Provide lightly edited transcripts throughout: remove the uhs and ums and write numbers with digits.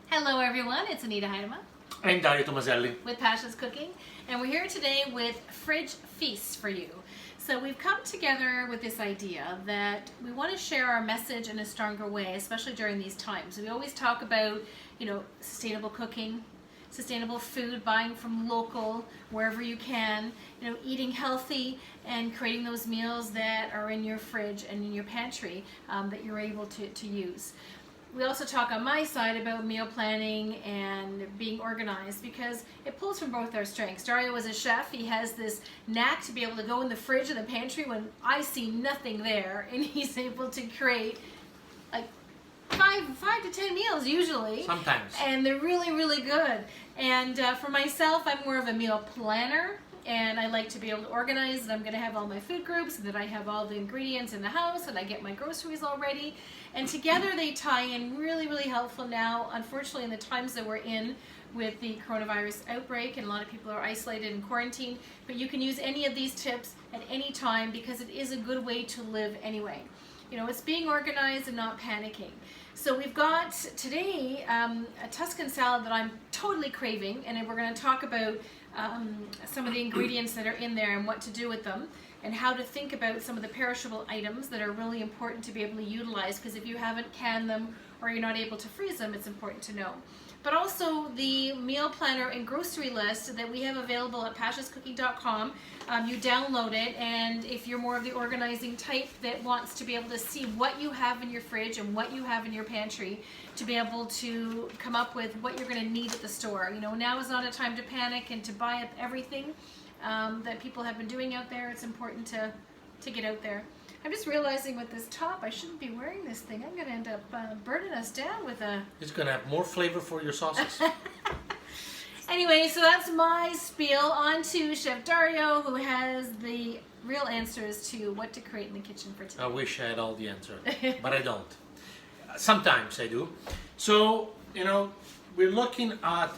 Hello everyone, it's Anita Heidema I'm Dario Tomaselli. with Passion's Cooking, and we're here today with fridge feasts for you. So we've come together with this idea that we want to share our message in a stronger way, especially during these times. We always talk about, sustainable cooking, sustainable food, buying from local, wherever you can, eating healthy and creating those meals that are in your fridge and in your pantry that you're able to use. We also talk on my side about meal planning and being organized because it pulls from both our strengths. Dario is a chef. He has this knack to be able to go in the fridge and the pantry when I see nothing there, and he's able to create like five to 10 meals usually. Sometimes. And they're really, really good. And for myself, I'm more of a meal planner. And I like to be able to organize that I'm going to have all my food groups, and that I have all the ingredients in the house, and I get my groceries all ready. And together they tie in really, really helpful now, unfortunately, in the times that we're in with the coronavirus outbreak, and a lot of people are isolated and quarantined. But you can use any of these tips at any time because it is a good way to live anyway. It's being organized and not panicking. So we've got today a Tuscan salad that I'm totally craving, and we're going to talk about some of the ingredients that are in there and what to do with them, and how to think about some of the perishable items that are really important to be able to utilize, because if you haven't canned them or you're not able to freeze them, it's important to know. But also the meal planner and grocery list that we have available at passionscooking.com. You download it, and if you're more of the organizing type that wants to be able to see what you have in your fridge and what you have in your pantry, to be able to come up with what you're going to need at the store. Now is not a time to panic and to buy up everything that people have been doing out there. It's important to get out there. I'm just realizing with this top, I shouldn't be wearing this thing. I'm going to end up burning us down with a... It's going to have more flavor for your sauces. Anyway, so that's my spiel. On to Chef Dario, who has the real answers to what to create in the kitchen for today. I wish I had all the answers, but I don't. Sometimes I do. So, we're looking at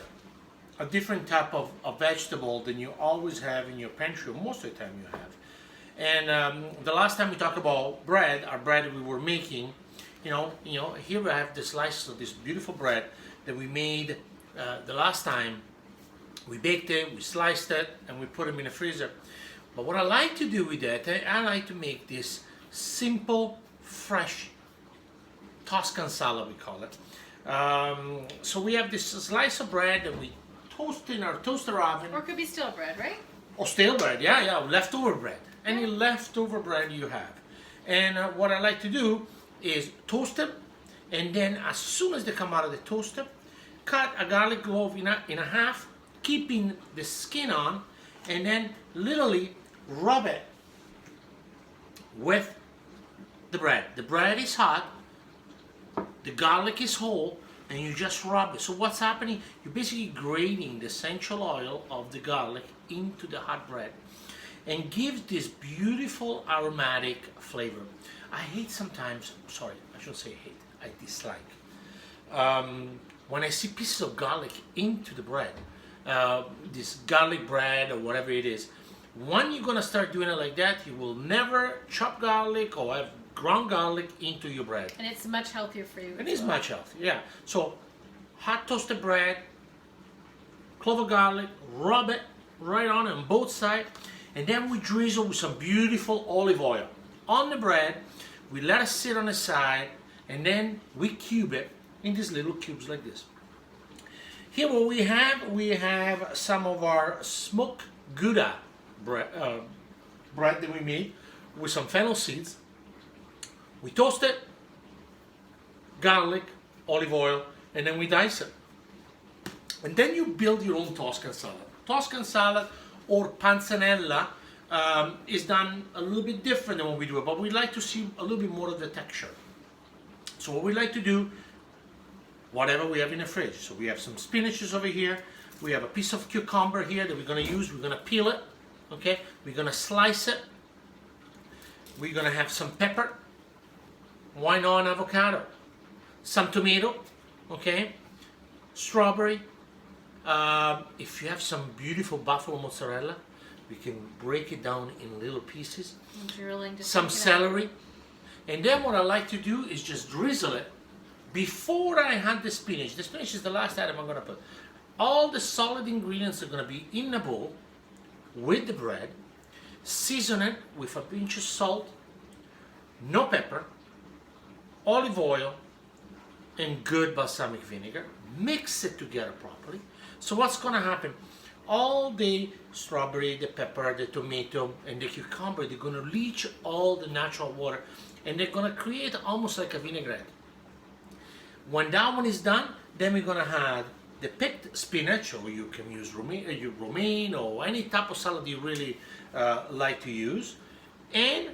a different type of vegetable than you always have in your pantry, or most of the time you have. And the last time we talked about bread, our bread we were making, here we have the slices of this beautiful bread that we made the last time. We baked it, we sliced it, and we put them in the freezer. But what I like to do with that, I like to make this simple, fresh Tuscan salad, we call it. So we have this slice of bread that we toast in our toaster oven. Or it could be stale bread, right? Or stale bread, yeah, leftover bread. Any leftover bread you have. And what I like to do is toast them, and then as soon as they come out of the toaster, cut a garlic clove in a half, keeping the skin on, and then literally rub it with the bread. The bread is hot, the garlic is whole, and you just rub it. So what's happening? You're basically grating the essential oil of the garlic into the hot bread, and gives this beautiful aromatic flavor. I hate sometimes, sorry, I shouldn't say hate, I dislike. When I see pieces of garlic into the bread, this garlic bread or whatever it is, when you're gonna start doing it like that, you will never chop garlic or have ground garlic into your bread. And it's much healthier for you. It is much healthier, yeah. So, hot toasted bread, clove of garlic, rub it right on both sides, and then we drizzle with some beautiful olive oil on the bread. We let it sit on the side, and then we cube it in these little cubes like this. Here what we have some of our smoked Gouda bread that we made with some fennel seeds. We toast it, garlic, olive oil, and then we dice it. And then you build your own Tuscan salad. Tuscan salad or panzanella is done a little bit different than what we do, but we like to see a little bit more of the texture. So what we like to do, whatever we have in the fridge. So we have some spinaches over here. We have a piece of cucumber here that we're going to use. We're going to peel it. Okay. We're going to slice it. We're going to have some pepper. Why not an avocado? Some tomato. Okay. Strawberry. If you have some beautiful buffalo mozzarella, we can break it down in little pieces. Drilling, some celery. And then what I like to do is just drizzle it Before I had the spinach is the last item I'm going to put. All the solid ingredients are going to be in a bowl with the bread. Season it with a pinch of salt, no pepper, olive oil, and good balsamic vinegar. Mix it together properly. So what's going to happen? All the strawberry, the pepper, the tomato, and the cucumber, they're going to leach all the natural water, and they're going to create almost like a vinaigrette. When that one is done, then we're going to add the picked spinach, or you can use romaine or any type of salad you really like to use, and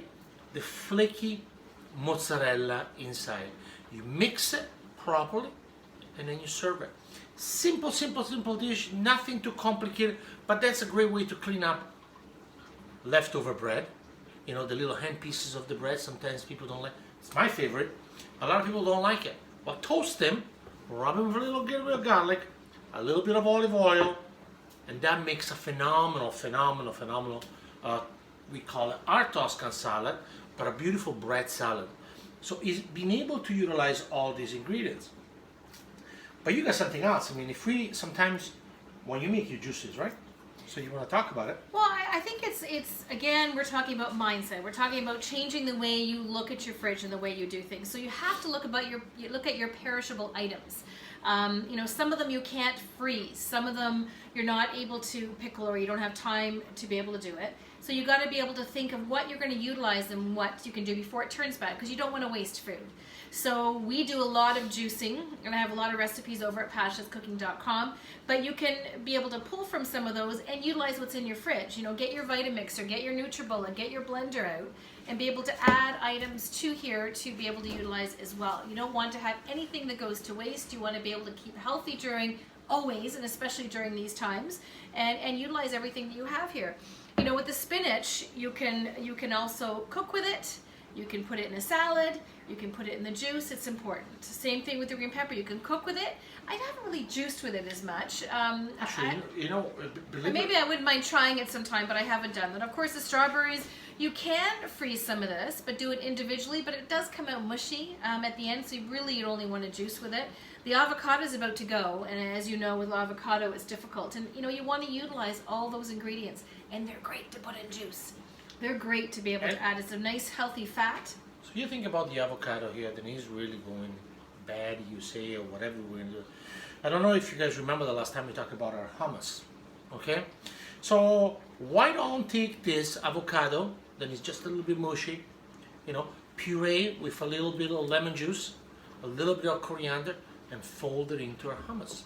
the flaky mozzarella inside. You mix it properly, and then you serve it. Simple, simple, simple dish, nothing too complicated, but that's a great way to clean up leftover bread. You know, the little hand pieces of the bread, sometimes people don't like. It's my favorite. A lot of people don't like it. Well, toast them, rub them with a little bit of garlic, a little bit of olive oil, and that makes a phenomenal, we call it our Toscan salad, but a beautiful bread salad. So it's being able to utilize all these ingredients. But you got something else. I mean, if we sometimes, when you make your juices, right? So you want to talk about it? Well, I think it's again, we're talking about mindset. We're talking about changing the way you look at your fridge and the way you do things. So you have to look at your perishable items. You know, some of them you can't freeze. Some of them you're not able to pickle, or you don't have time to be able to do it. So you got to be able to think of what you're going to utilize and what you can do before it turns bad, because you don't want to waste food. So we do a lot of juicing, and I have a lot of recipes over at pashascooking.com, but you can be able to pull from some of those and utilize what's in your fridge. You know, get your Vitamixer, get your NutriBullet, get your blender out, and be able to add items to here to be able to utilize as well. You don't want to have anything that goes to waste. You want to be able to keep healthy during always, and especially during these times, and utilize everything that you have here. You know, with the spinach, you can also cook with it. You can put it in a salad. You can put it in the juice. It's important. Same thing with the green pepper. You can cook with it. I haven't really juiced with it as much. Actually, you know, maybe I wouldn't mind trying it sometime, but I haven't done that. Of course, the strawberries, you can freeze some of this, but do it individually. But it does come out mushy at the end, so you only want to juice with it. The avocado is about to go, and as you know, with avocado, it's difficult. And you know, you want to utilize all those ingredients, and they're great to put in juice. They're great to be able to add. It's a nice, healthy fat. So you think about the avocado here, then it's really going bad, you say, or whatever we're going to do. I don't know if you guys remember the last time we talked about our hummus, okay? So why don't take this avocado, then it's just a little bit mushy, you know, puree with a little bit of lemon juice, a little bit of coriander, and fold it into our hummus.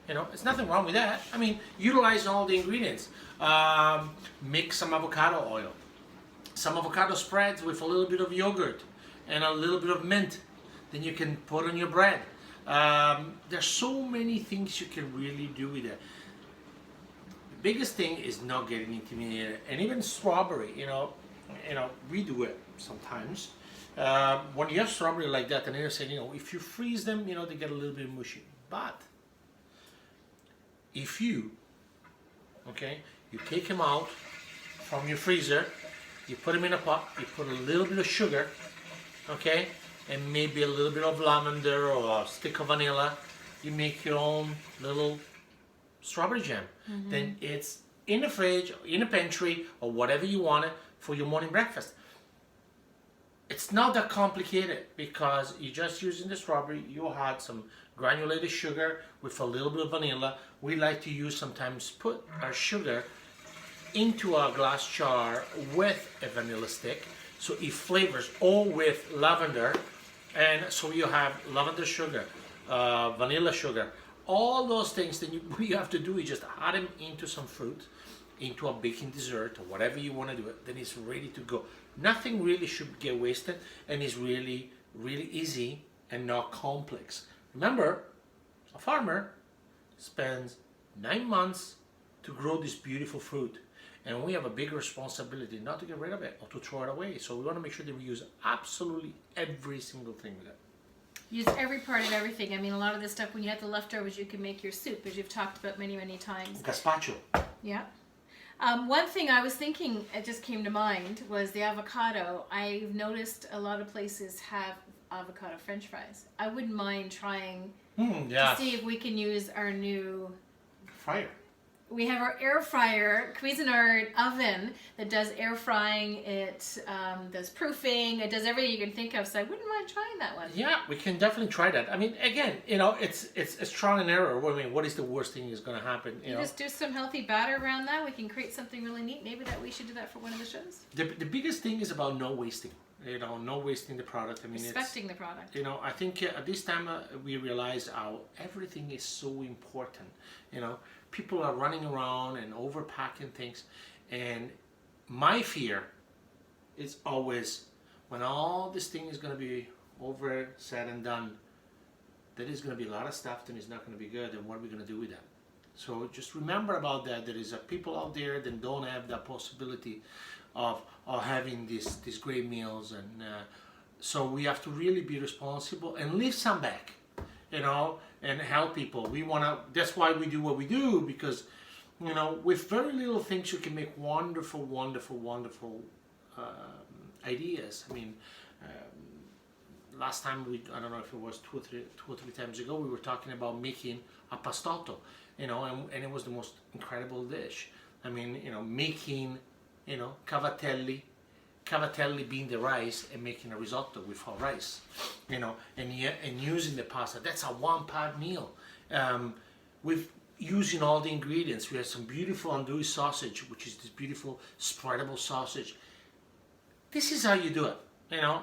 You know, there's nothing wrong with that. I mean, utilize all the ingredients. Mix some avocado oil, some avocado spreads with a little bit of yogurt and a little bit of mint. Then you can put on your bread. There's so many things you can really do with it. The biggest thing is not getting intimidated. And even strawberry, you know, we do it sometimes. When you have strawberry like that, and they're saying, you know, if you freeze them, you know, they get a little bit mushy. But if you, okay, you take them out from your freezer, you put them in a pot, you put a little bit of sugar, okay, and maybe a little bit of lavender or a stick of vanilla, you make your own little strawberry jam. Mm-hmm. Then it's in the fridge, in the pantry, or whatever you want it for your morning breakfast. It's not that complicated because you're just using the strawberry. You'll add some granulated sugar with a little bit of vanilla. We like to use sometimes put our sugar into a glass jar with a vanilla stick, so it flavors, all with lavender, and so you have lavender sugar, vanilla sugar, all those things. Then what you have to do is just add them into some fruit, into a baking dessert or whatever you want to do it. Then it's ready to go. Nothing really should get wasted, and it's really, really easy and not complex. Remember, a farmer spends 9 months to grow this beautiful fruit, and we have a big responsibility not to get rid of it or to throw it away. So we want to make sure that we use absolutely every single thing with it. Use every part of everything. I mean, a lot of this stuff, when you have the leftovers, you can make your soup, as you've talked about many, many times. Gazpacho. Yeah. One thing I was thinking, it just came to mind, was the avocado. I've noticed a lot of places have avocado French fries. I wouldn't mind trying Yes. to see if we can use our new. Fire. We have our air fryer, Cuisinart oven that does air frying. It does proofing. It does everything you can think of. So I wouldn't mind trying that one. Yeah, we can definitely try that. I mean, again, it's trial and error. I mean, what is the worst thing is going to happen? You just do some healthy batter around that. We can create something really neat. Maybe that we should do that for one of the shows. The biggest thing is about no wasting. No wasting the product. I mean, Respecting the product. I think at this time we realize how everything is so important. People are running around and overpacking things, and my fear is always when all this thing is going to be over, said and done, there is going to be a lot of stuff and it's not going to be good, and what are we going to do with that? So just remember about that. There is people out there that don't have that possibility of having these great meals, and so we have to really be responsible and leave some back, and help people. That's why we do what we do, because with very little things you can make wonderful ideas. I mean, last time I don't know if it was two or three times ago, we were talking about making a pastato, and it was the most incredible dish. I mean, making cavatelli being the rice and making a risotto with our rice, and using the pasta. That's a one-pot meal. With using all the ingredients, we have some beautiful andouille sausage, which is this beautiful spreadable sausage. This is how you do it.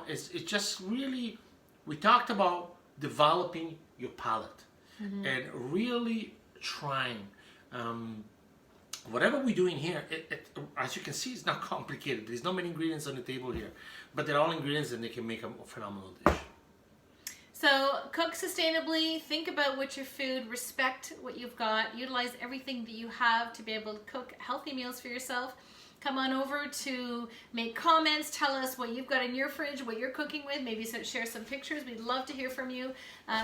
It's just really, we talked about developing your palate and really trying. Whatever we're doing here, as you can see, it's not complicated. There's not many ingredients on the table here, but they're all ingredients and they can make a phenomenal dish. So cook sustainably, think about what's your food, respect what you've got, utilize everything that you have to be able to cook healthy meals for yourself. Come on over to make comments, tell us what you've got in your fridge, what you're cooking with, maybe share some pictures. We'd love to hear from you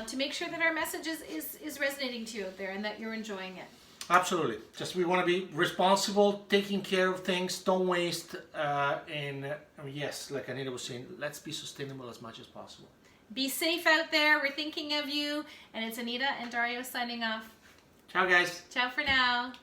to make sure that our message is resonating to you out there and that you're enjoying it. Absolutely. Just we want to be responsible, taking care of things, don't waste, and yes, like Anita was saying, let's be sustainable as much as possible. Be safe out there. We're thinking of you. And it's Anita and Dario signing off. Ciao, guys. Ciao for now.